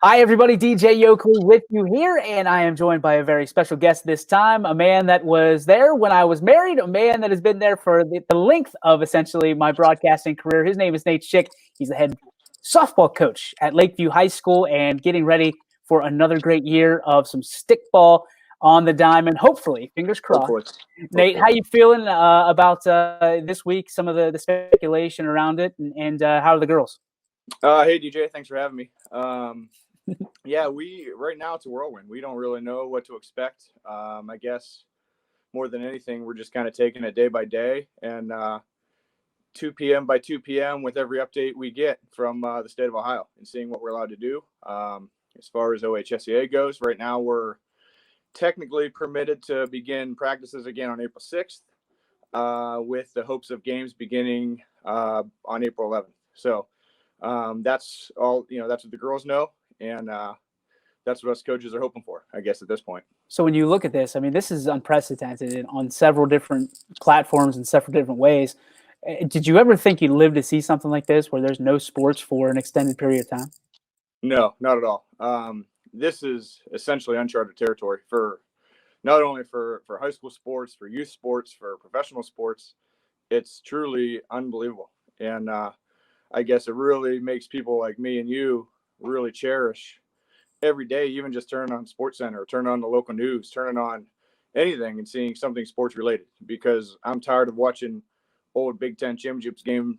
Hi, everybody. DJ Yokley with you here, and I am joined by a very special guest this time, a man that was there when I was married, a man that has been there for the length of essentially my broadcasting career. His name is Nate Schick. He's the head softball coach at Lakeview High School and getting ready for another great year of some stickball on the diamond, hopefully, fingers crossed. Nate, how you feeling about this week, some of the speculation around it, and how are the girls? Hey, DJ, thanks for having me. Yeah, right now it's a whirlwind. We don't really know what to expect. I guess more than anything, we're just kind of taking it day by day and 2 p.m. by 2 p.m. with every update we get from the state of Ohio and seeing what we're allowed to do. As far as OHSEA goes, right now we're technically permitted to begin practices again on April 6th with the hopes of games beginning on April 11th. So that's all, that's what the girls know. And that's what us coaches are hoping for, I guess, at this point. So when you look at this, I mean, this is unprecedented on several different platforms in several different ways. Did you ever think you'd live to see something like this where there's no sports for an extended period of time? No, not at all. This is essentially uncharted territory for not only for high school sports, for youth sports, for professional sports. It's truly unbelievable. And I guess it really makes people like me and you really cherish every day, even just turning on Sports Center, turning on the local news, turning on anything and seeing something sports related, because I'm tired of watching old Big Ten championships games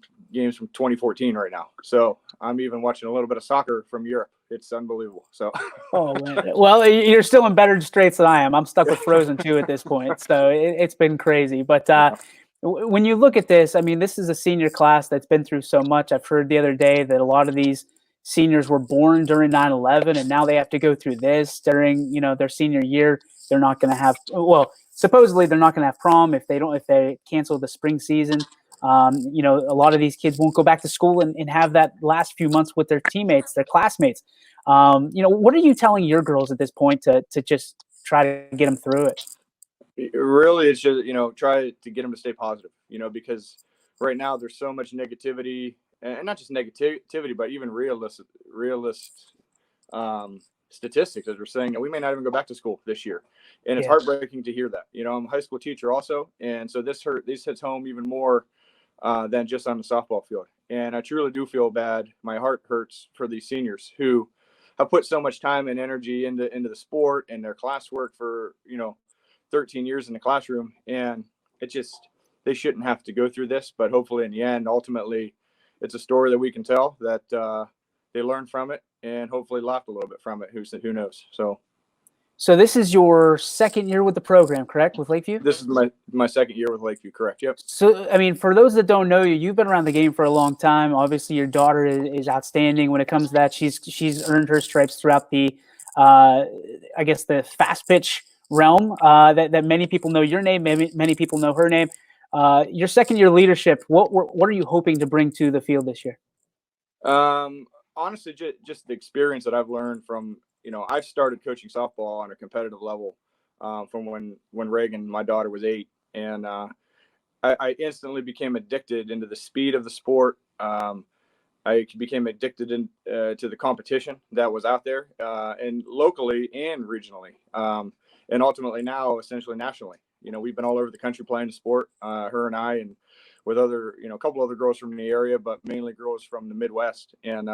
from 2014 right now. So I'm even watching a little bit of soccer from Europe. It's unbelievable. So, oh man. Well, you're still in better straits than I am. I'm stuck with Frozen 2 at this point, so it's been crazy. But when you look at this, I mean, this is a senior class that's been through so much. I've heard the other day that a lot of these seniors were born during 9/11, and now they have to go through this during, their senior year. They're not going to have, supposedly they're not going to have prom if they cancel the spring season. A lot of these kids won't go back to school and have that last few months with their teammates, their classmates. What are you telling your girls at this point to just try to get them through it? Really, it's just, try to get them to stay positive, because right now there's so much negativity, and not just negativity, but even realist statistics, as we're saying, we may not even go back to school this year. And it's heartbreaking to hear that. I'm a high school teacher also. And so this hits home even more than just on the softball field. And I truly do feel bad. My heart hurts for these seniors who have put so much time and energy into the sport and their classwork for, 13 years in the classroom. And they shouldn't have to go through this, but hopefully in the end, ultimately, it's a story that we can tell, that they learn from it and hopefully laugh a little bit from it. Who knows? So this is your second year with the program, correct? With Lakeview? This is my second year with Lakeview, correct? Yep. So, I mean, for those that don't know you, you've been around the game for a long time. Obviously, your daughter is outstanding when it comes to that. She's earned her stripes throughout the, I guess, the fast pitch realm. That many people know your name, many people know her name. Your second year leadership, what are you hoping to bring to the field this year? Honestly, just the experience that I've learned from, I've started coaching softball on a competitive level from when Reagan, my daughter, was 8. And I instantly became addicted into the speed of the sport. I became addicted to the competition that was out there, and locally and regionally, and ultimately now essentially nationally. We've been all over the country playing the sport, her and I, and with other, a couple other girls from the area, but mainly girls from the Midwest. And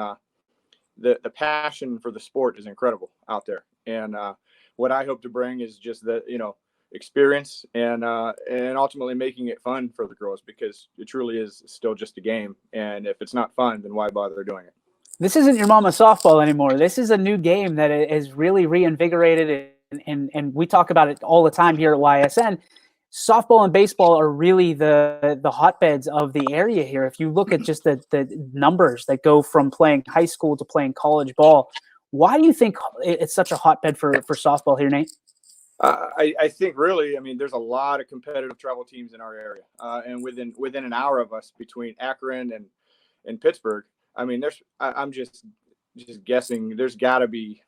the passion for the sport is incredible out there. And what I hope to bring is just the, experience and ultimately making it fun for the girls, because it truly is still just a game. And if it's not fun, then why bother doing it? This isn't your mama softball anymore. This is a new game that is really reinvigorated, and we talk about it all the time here at YSN. Softball and baseball are really the hotbeds of the area here. If you look at just the numbers that go from playing high school to playing college ball, why do you think it's such a hotbed for softball here, Nate? I think really, there's a lot of competitive travel teams in our area, and within an hour of us between Akron and Pittsburgh. I'm just guessing there's got to be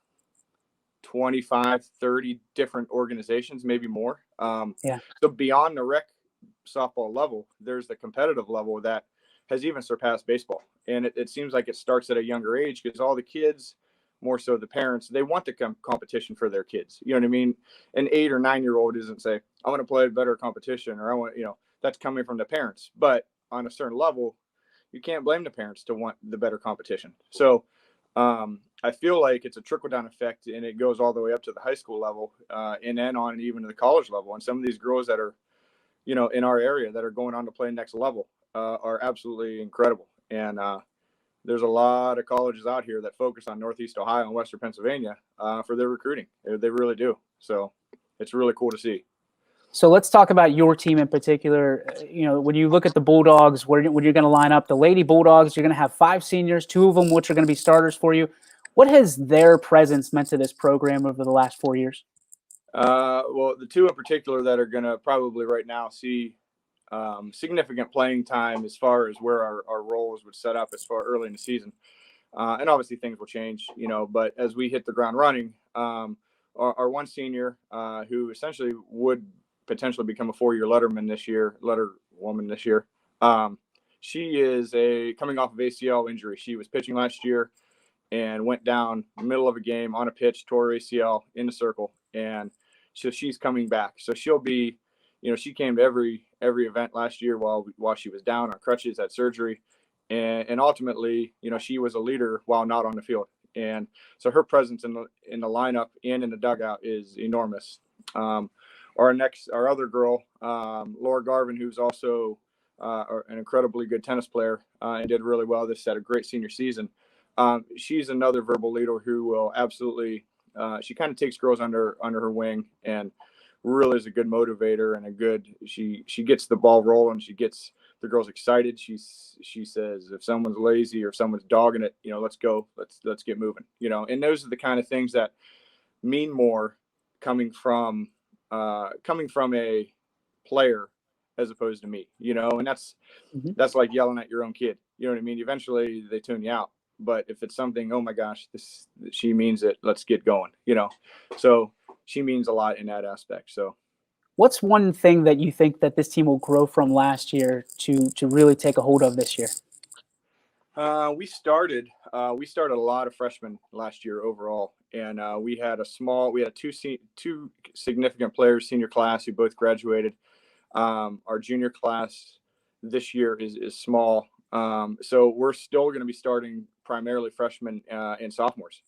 25, 30 different organizations, maybe more. So beyond the rec softball level, there's the competitive level that has even surpassed baseball. And it seems like it starts at a younger age, because all the kids more so the parents, they want the competition for their kids. You know what I mean? An 8 or 9-year-old isn't say, I want to play a better competition, or I want, that's coming from the parents. But on a certain level, you can't blame the parents to want the better competition. So I feel like it's a trickle-down effect, and it goes all the way up to the high school level, and then on even to the college level. And some of these girls that are, in our area that are going on to play next level are absolutely incredible. And there's a lot of colleges out here that focus on Northeast Ohio and Western Pennsylvania for their recruiting. They really do. So it's really cool to see. So let's talk about your team in particular. When you look at the Bulldogs, when you're going to line up the Lady Bulldogs, you're going to have 5 seniors, 2 of them which are going to be starters for you. What has their presence meant to this program over the last 4 years? Well, the 2 in particular that are going to probably right now see significant playing time as far as where our roles would set up as far early in the season. And obviously things will change, but as we hit the ground running, our one senior who essentially would potentially become a 4-year letterwoman this year. She is coming off of ACL injury. She was pitching last year and went down middle of a game on a pitch, tore ACL in the circle. And so she's coming back. So she'll be, she came to every event last year while she was down on crutches, had surgery. And ultimately, she was a leader while not on the field. And so her presence in the lineup and in the dugout is enormous. Our other girl, Laura Garvin, who's also an incredibly good tennis player and did really well. This had a great senior season. She's another verbal leader who will absolutely. She kind of takes girls under her wing and really is a good motivator and she gets the ball rolling. She gets the girls excited. She says if someone's lazy or if someone's dogging it, let's go, let's get moving. And those are the kind of things that mean more coming from a player as opposed to me, and that's like yelling at your own kid. You know what I mean? Eventually they tune you out. But if it's something, oh my gosh, she means it, let's get going, So she means a lot in that aspect. So what's one thing that you think that this team will grow from last year to really take a hold of this year? We started a lot of freshmen last year overall, and we had two significant players senior class who both graduated. Our junior class this year is small, so we're still going to be starting primarily freshmen and sophomores.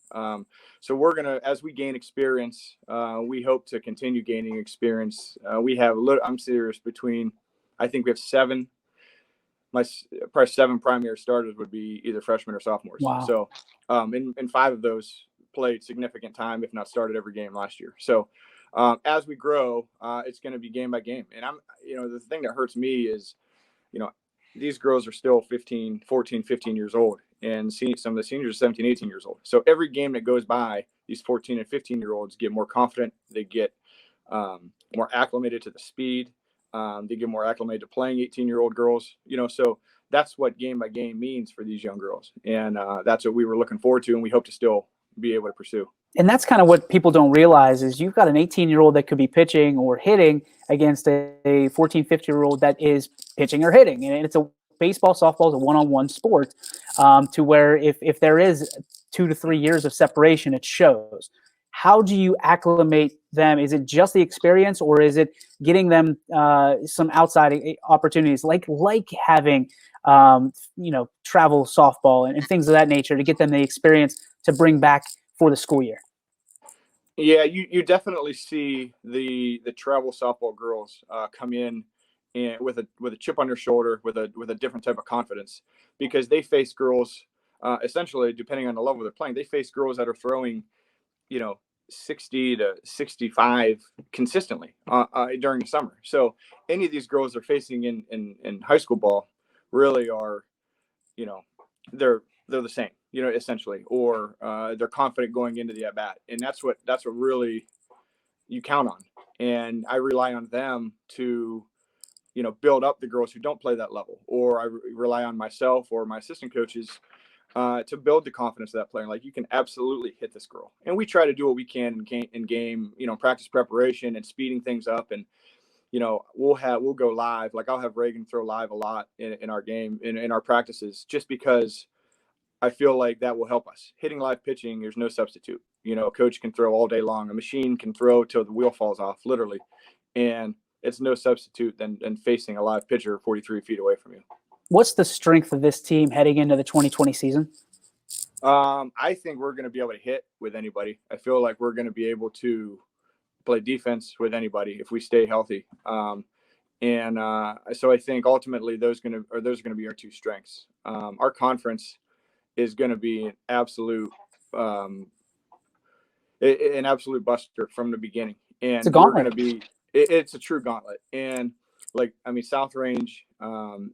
So we're going to, as we gain experience, we hope to continue gaining experience. I'm serious, I think we have 7. Probably 7 primary starters would be either freshmen or sophomores. Wow. So, and 5 of those played significant time, if not started every game last year. So, as we grow, it's going to be game by game. And the thing that hurts me is, these girls are still 14, 15 years old, and some of the seniors are 17, 18 years old. So every game that goes by, these 14 and 15-year-olds get more confident. They get more acclimated to the speed. They get more acclimated to playing 18-year-old girls, so that's what game by game means for these young girls. And that's what we were looking forward to, and we hope to still be able to pursue. And that's kind of what people don't realize is you've got an 18-year-old that could be pitching or hitting against a 14, 15-year-old that is pitching or hitting. And it's baseball, softball is a one-on-one sport to where if there is 2 to 3 years of separation, it shows. How do you acclimate them? Is it just the experience, or is it getting them some outside opportunities like having travel softball and things of that nature to get them the experience to bring back for the school year? Yeah, you definitely see the travel softball girls come in and with a chip on their shoulder, with a different type of confidence, because they face girls essentially, depending on the level they're playing, they face girls that are throwing 60 to 65 consistently during the summer. So any of these girls they're facing in high school ball really are, they're the same, essentially, or they're confident going into the at bat, and that's what really you count on. And I rely on them to, build up the girls who don't play that level, or I rely on myself or my assistant coaches to build the confidence of that player. Like, you can absolutely hit this girl. And we try to do what we can in game, practice preparation and speeding things up. And, we'll go live. Like, I'll have Reagan throw live a lot in our game, in our practices, just because I feel like that will help us. Hitting live pitching, there's no substitute. You know, a coach can throw all day long. A machine can throw till the wheel falls off, literally. And it's no substitute than facing a live pitcher 43 feet away from you. What's the strength of this team heading into the 2020 season? I think we're going to be able to hit with anybody. I feel like we're going to be able to play defense with anybody if we stay healthy. So I think ultimately those are going to be our two strengths. Our conference is going to be an absolute buster from the beginning, and we're going to be. It's a true gauntlet, and South Range,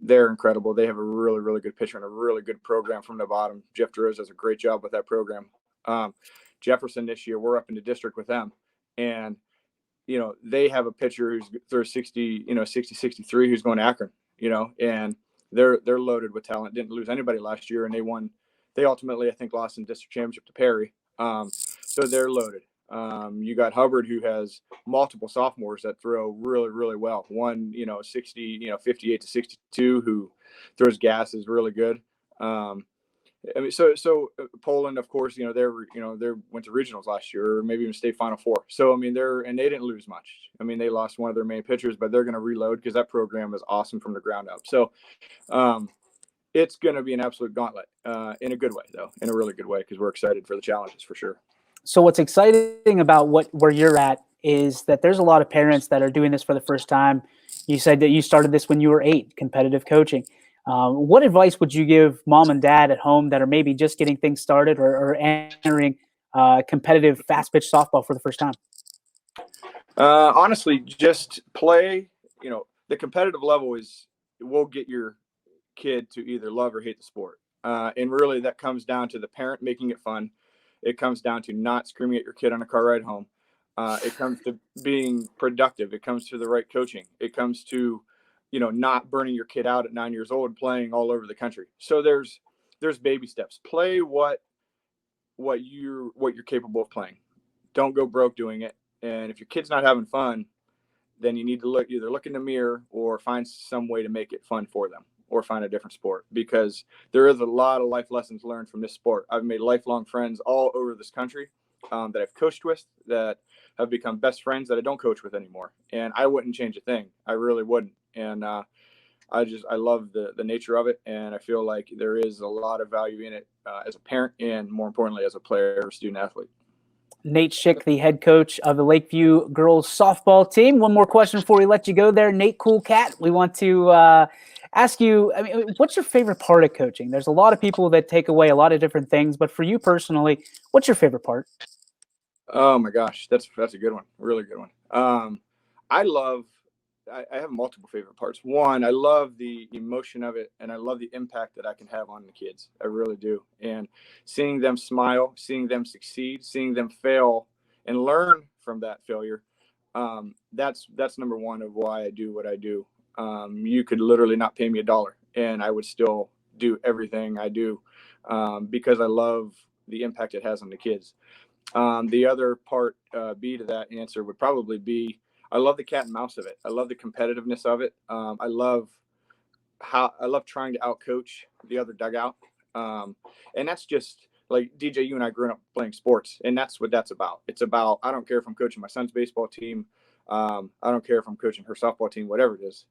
they're incredible. They have a really, really good pitcher and a really good program from the bottom. Jeff DeRose does a great job with that program. Jefferson this year, we're up in the district with them, and they have a pitcher who's throws 60, 63, who's going to Akron, and they're loaded with talent. Didn't lose anybody last year, and they won. They ultimately, I think, lost in district championship to Perry. So they're loaded. You got Hubbard, who has multiple sophomores that throw really, really well. One, 60, 58 to 62, who throws gas, is really good. So Poland, of course, they went to regionals last year, or maybe even state Final Four. So they didn't lose much. They lost one of their main pitchers, but they're going to reload because that program is awesome from the ground up. So it's going to be an absolute gauntlet, in a good way, though, in a really good way, because we're excited for the challenges for sure. So what's exciting about where you're at is that there's a lot of parents that are doing this for the first time. You said that you started this when you were 8, competitive coaching. What advice would you give mom and dad at home that are maybe just getting things started or entering competitive fast pitch softball for the first time? Honestly, just play. The competitive level will get your kid to either love or hate the sport. And really that comes down to the parent making it fun. It comes down to not screaming at your kid on a car ride home. It comes to being productive. It comes to the right coaching. It comes to, not burning your kid out at 9 years old, playing all over the country. So there's baby steps. Play what you're capable of playing. Don't go broke doing it. And if your kid's not having fun, then you need to either look in the mirror or find some way to make it fun for them, or find a different sport, because there is a lot of life lessons learned from this sport. I've made lifelong friends all over this country that I've coached with, that have become best friends that I don't coach with anymore. And I wouldn't change a thing. I really wouldn't. And I love the nature of it. And I feel like there is a lot of value in it as a parent, and more importantly, as a player or student athlete. Nate Schick, the head coach of the Lakeview girls softball team. One more question before we let you go there. Nate Cool Cat, we want to ask you, what's your favorite part of coaching? There's a lot of people that take away a lot of different things, but for you personally, what's your favorite part? Oh my gosh, that's a good one. A really good one. I have multiple favorite parts. One, I love the emotion of it, and I love the impact that I can have on the kids. I really do. And seeing them smile, seeing them succeed, seeing them fail and learn from that failure, that's number one of why I do what I do. You could literally not pay me $1 and I would still do everything I do, because I love the impact it has on the kids. The other part, B to that answer, would probably be, I love the cat and mouse of it. I love the competitiveness of it. I love trying to outcoach the other dugout. And that's just like, DJ, you and I grew up playing sports, and that's what that's about. It's about, I don't care if I'm coaching my son's baseball team. I don't care if I'm coaching her softball team, whatever it is.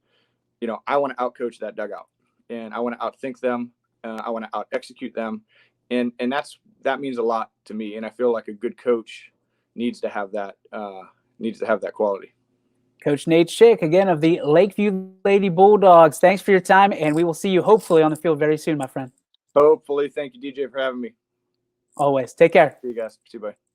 I want to outcoach that dugout, and I want to outthink them. I want to out execute them. And that means a lot to me. And I feel like a good coach needs to have that quality. Coach Nate Schick, again, of the Lakeview Lady Bulldogs. Thanks for your time, and we will see you hopefully on the field very soon, my friend. Hopefully. Thank you, DJ, for having me. Always. Take care. See you guys. See you, bye.